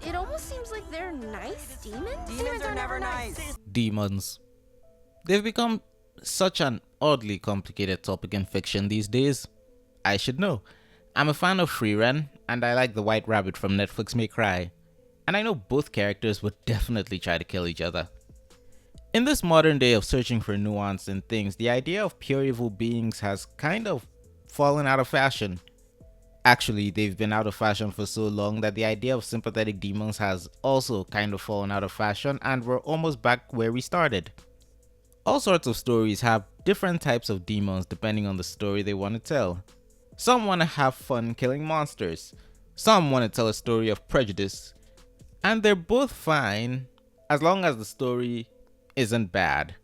It almost seems like they're nice demons. Demons are never nice. Demons. They've become such an oddly complicated topic in fiction these days. I should know. I'm a fan of Freeren, and I like the White Rabbit from Netflix May Cry. And I know both characters would definitely try to kill each other. In this modern day of searching for nuance in things, the idea of pure evil beings has kind of fallen out of fashion. Actually, they've been out of fashion for so long that the idea of sympathetic demons has also kind of fallen out of fashion, and we're almost back where we started. All sorts of stories have different types of demons depending on the story they want to tell. Some want to have fun killing monsters, some want to tell a story of prejudice, and they're both fine as long as the story isn't bad.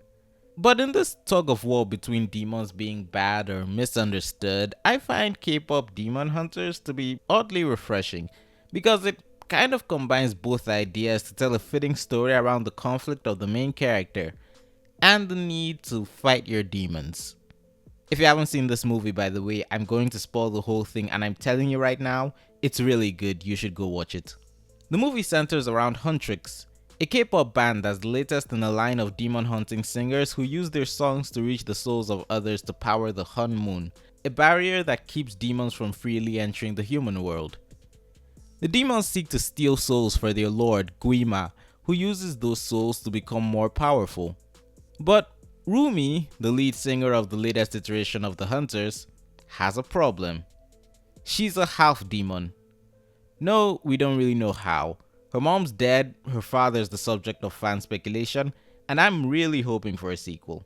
But in this tug of war between demons being bad or misunderstood, I find K-Pop Demon Hunters to be oddly refreshing because it kind of combines both ideas to tell a fitting story around the conflict of the main character and the need to fight your demons. If you haven't seen this movie, by the way, I'm going to spoil the whole thing, and I'm telling you right now, it's really good. You should go watch it. The movie centers around Huntrix, a K-pop band that's the latest in a line of demon hunting singers who use their songs to reach the souls of others to power the Honmoon, a barrier that keeps demons from freely entering the human world. The demons seek to steal souls for their lord, Gwi-Ma, who uses those souls to become more powerful. But Rumi, the lead singer of the latest iteration of the Hunters, has a problem. She's a half demon. No, we don't really know how. Her mom's dead, her father's the subject of fan speculation, and I'm really hoping for a sequel.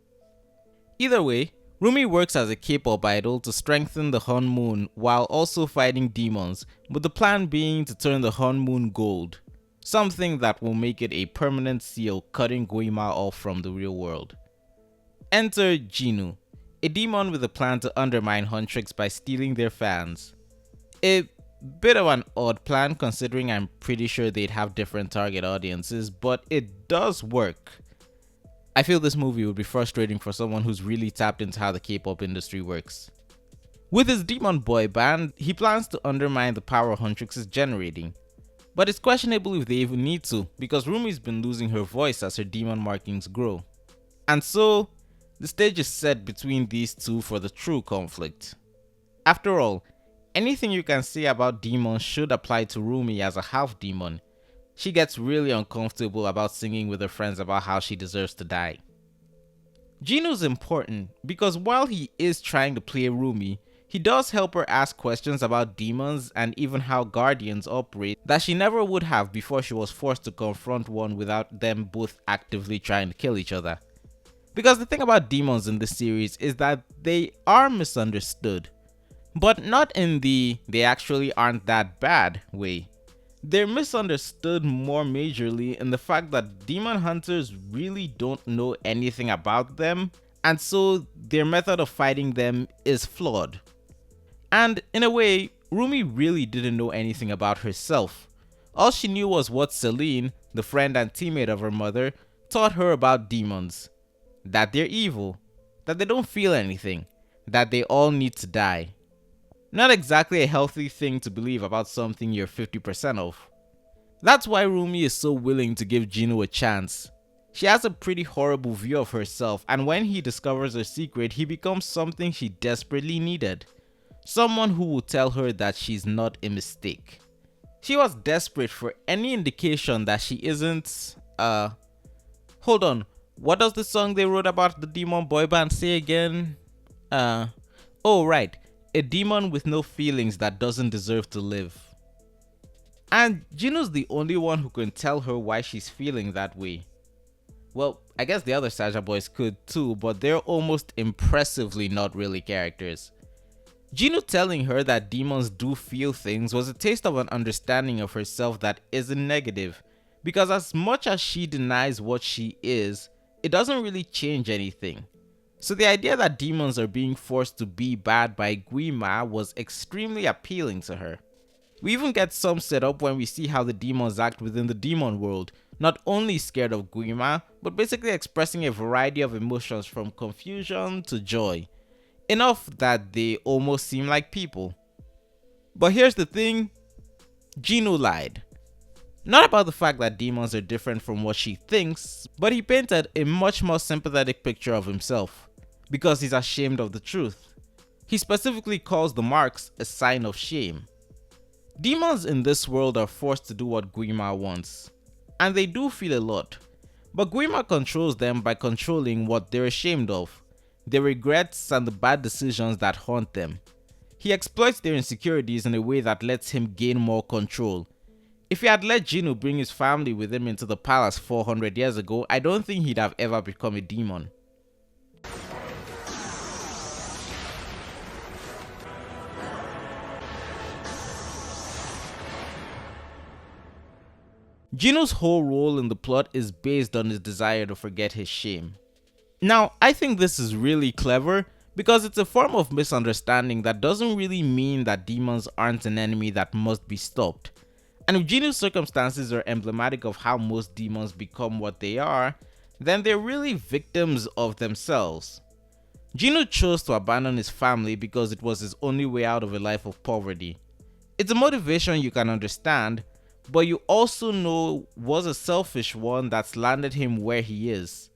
Either way, Rumi works as a K-pop idol to strengthen the Honmoon while also fighting demons, with the plan being to turn the Honmoon gold, something that will make it a permanent seal cutting Gwi-Ma off from the real world. Enter Jinu, a demon with a plan to undermine Huntrix by stealing their fans. A bit of an odd plan considering I'm pretty sure they'd have different target audiences, but it does work. I feel this movie would be frustrating for someone who's really tapped into how the K-pop industry works. With his demon boy band, he plans to undermine the power Huntrix is generating. But it's questionable if they even need to, because Rumi's been losing her voice as her demon markings grow. And so, the stage is set between these two for the true conflict. After all, anything you can say about demons should apply to Rumi as a half-demon. She gets really uncomfortable about singing with her friends about how she deserves to die. Jinu's important because while he is trying to play Rumi, he does help her ask questions about demons and even how guardians operate that she never would have before she was forced to confront one without them both actively trying to kill each other. Because the thing about demons in this series is that they are misunderstood. But not in the "they actually aren't that bad" way. They're misunderstood more majorly in the fact that demon hunters really don't know anything about them, and so their method of fighting them is flawed. And in a way, Rumi really didn't know anything about herself. All she knew was what Celine, the friend and teammate of her mother, taught her about demons. That they're evil, that they don't feel anything, that they all need to die. Not exactly a healthy thing to believe about something you're 50% of. That's why Rumi is so willing to give Jinu a chance. She has a pretty horrible view of herself, and when he discovers her secret, he becomes something she desperately needed. Someone who will tell her that she's not a mistake. She was desperate for any indication that she isn't, hold on, what does the song they wrote about the demon boy band say again? Oh right. A demon with no feelings that doesn't deserve to live. And Jinu's the only one who can tell her why she's feeling that way. Well, I guess the other Saja Boys could too, but they're almost impressively not really characters. Jinu telling her that demons do feel things was a taste of an understanding of herself that isn't negative, because as much as she denies what she is, it doesn't really change anything. So the idea that demons are being forced to be bad by Gwi-Ma was extremely appealing to her. We even get some setup when we see how the demons act within the demon world, not only scared of Gwi-Ma, but basically expressing a variety of emotions from confusion to joy. Enough that they almost seem like people. But here's the thing, Jinu lied. Not about the fact that demons are different from what she thinks, but he painted a much more sympathetic picture of himself, because he's ashamed of the truth. He specifically calls the marks a sign of shame. Demons in this world are forced to do what Gwi-Ma wants, and they do feel a lot, but Gwi-Ma controls them by controlling what they're ashamed of, their regrets and the bad decisions that haunt them. He exploits their insecurities in a way that lets him gain more control. If he had let Jinwoo bring his family with him into the palace 400 years ago, I don't think he'd have ever become a demon. Jinwoo's whole role in the plot is based on his desire to forget his shame. Now, I think this is really clever because it's a form of misunderstanding that doesn't really mean that demons aren't an enemy that must be stopped. And if Jinwoo's circumstances are emblematic of how most demons become what they are, then they're really victims of themselves. Jinwoo chose to abandon his family because it was his only way out of a life of poverty. It's a motivation you can understand, but you also know was a selfish one that's landed him where he is.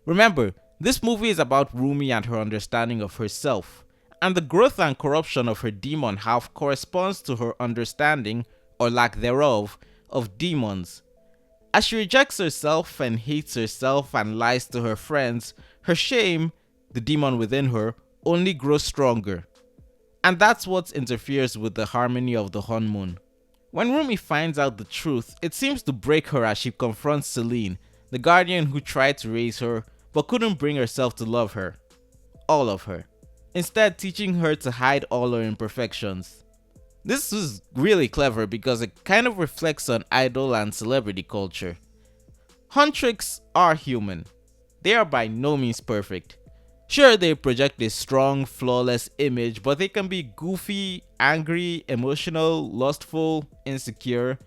Remember, this movie is about Rumi and her understanding of herself, and the growth and corruption of her demon half corresponds to her understanding, or lack thereof, of demons. As she rejects herself and hates herself and lies to her friends, her shame, the demon within her, only grows stronger. And that's what interferes with the harmony of the Honmoon. When Rumi finds out the truth, it seems to break her as she confronts Celine, the guardian who tried to raise her but couldn't bring herself to love her. All of her. Instead, teaching her to hide all her imperfections. This is really clever because it kind of reflects on idol and celebrity culture. Huntrics are human. They are by no means perfect. Sure, they project a strong, flawless image, but they can be goofy, angry, emotional, lustful, insecure.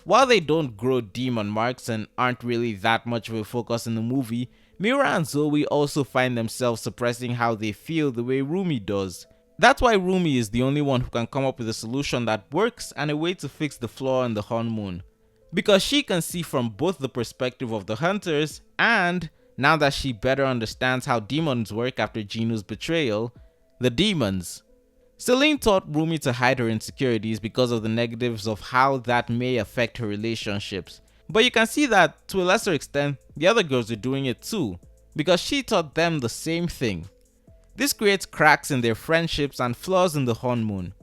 While they don't grow demon marks and aren't really that much of a focus in the movie, Mira and Zoe also find themselves suppressing how they feel the way Rumi does. That's why Rumi is the only one who can come up with a solution that works and a way to fix the flaw in the Honmoon. Because she can see from both the perspective of the hunters and, now that she better understands how demons work after Jinwoo's betrayal, the demons. Celine taught Rumi to hide her insecurities because of the negatives of how that may affect her relationships. But you can see that, to a lesser extent, the other girls are doing it too, because she taught them the same thing. This creates cracks in their friendships and flaws in the Honmoon.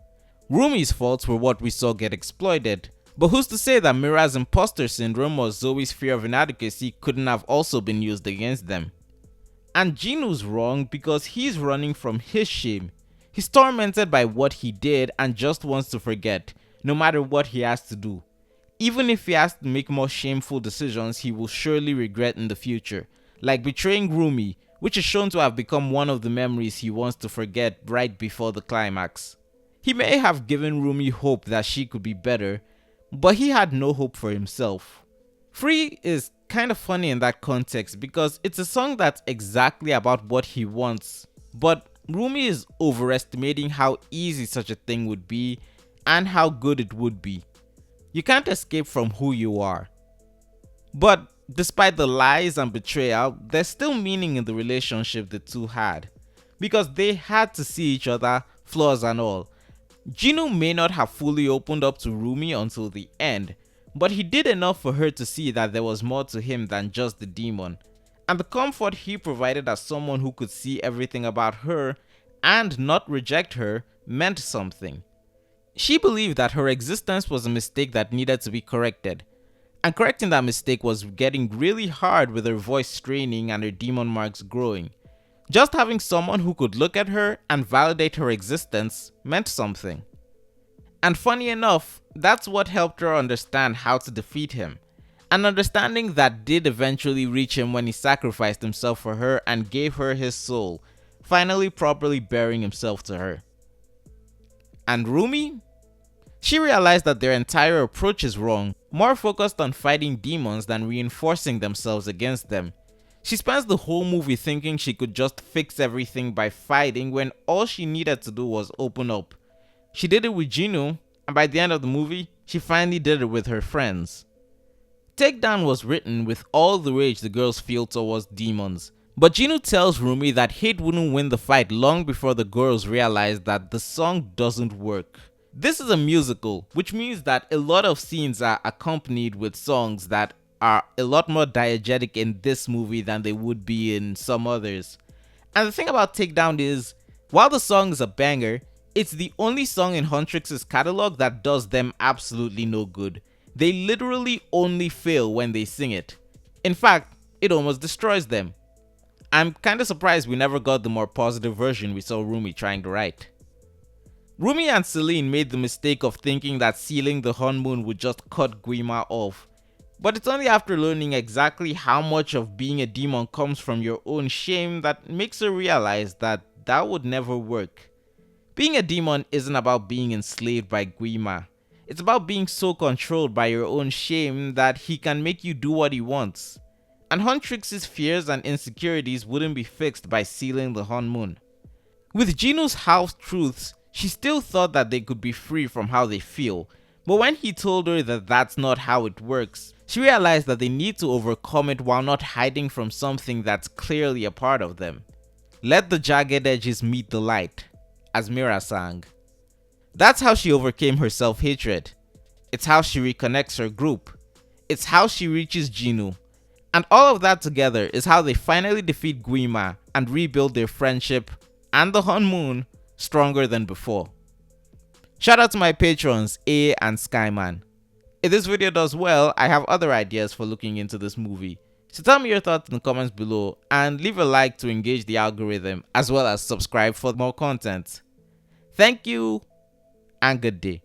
Rumi's faults were what we saw get exploited, but who's to say that Mira's imposter syndrome or Zoe's fear of inadequacy couldn't have also been used against them? And Jinwoo's wrong because he's running from his shame. He's tormented by what he did and just wants to forget, no matter what he has to do. Even if he has to make more shameful decisions he will surely regret in the future, like betraying Rumi, which is shown to have become one of the memories he wants to forget right before the climax. He may have given Rumi hope that she could be better, but he had no hope for himself. Free is kind of funny in that context because it's a song that's exactly about what he wants, but Rumi is overestimating how easy such a thing would be and how good it would be. You can't escape from who you are. But despite the lies and betrayal, there's still meaning in the relationship the two had, because they had to see each other, flaws and all. Jinwoo may not have fully opened up to Rumi until the end, but he did enough for her to see that there was more to him than just the demon, and the comfort he provided as someone who could see everything about her and not reject her meant something. She believed that her existence was a mistake that needed to be corrected, and correcting that mistake was getting really hard with her voice straining and her demon marks growing. Just having someone who could look at her and validate her existence meant something. And funny enough, that's what helped her understand how to defeat him, an understanding that did eventually reach him when he sacrificed himself for her and gave her his soul, finally properly bearing himself to her. And Rumi? She realized that their entire approach is wrong, more focused on fighting demons than reinforcing themselves against them. She spends the whole movie thinking she could just fix everything by fighting when all she needed to do was open up. She did it with Jinwoo, and by the end of the movie, she finally did it with her friends. takedown was written with all the rage the girls feel towards demons. But Jinu tells Rumi that hate wouldn't win the fight long before the girls realize that the song doesn't work. This is a musical, which means that a lot of scenes are accompanied with songs that are a lot more diegetic in this movie than they would be in some others. And the thing about Takedown is, while the song is a banger, it's the only song in Huntrix's catalog that does them absolutely no good. They literally only fail when they sing it. In fact, it almost destroys them. I'm kinda surprised we never got the more positive version we saw Rumi trying to write. Rumi and Celine made the mistake of thinking that sealing the Honmoon would just cut Gwi-Ma off. But it's only after learning exactly how much of being a demon comes from your own shame that makes her realize that that would never work. Being a demon isn't about being enslaved by Gwi-Ma. It's about being so controlled by your own shame that he can make you do what he wants. And Huntrix's fears and insecurities wouldn't be fixed by sealing the Honmoon. With Jinu's half-truths, she still thought that they could be free from how they feel, but when he told her that that's not how it works, she realized that they need to overcome it while not hiding from something that's clearly a part of them. Let the jagged edges meet the light, as Mira sang. That's how she overcame her self-hatred. It's how she reconnects her group. It's how she reaches Jinu. And all of that together is how they finally defeat Gwi-Ma and rebuild their friendship and the Honmoon stronger than before. Shout out to my patrons A and Skyman. If this video does well, I have other ideas for looking into this movie. So tell me your thoughts in the comments below and leave a like to engage the algorithm, as well as subscribe for more content. Thank you and good day.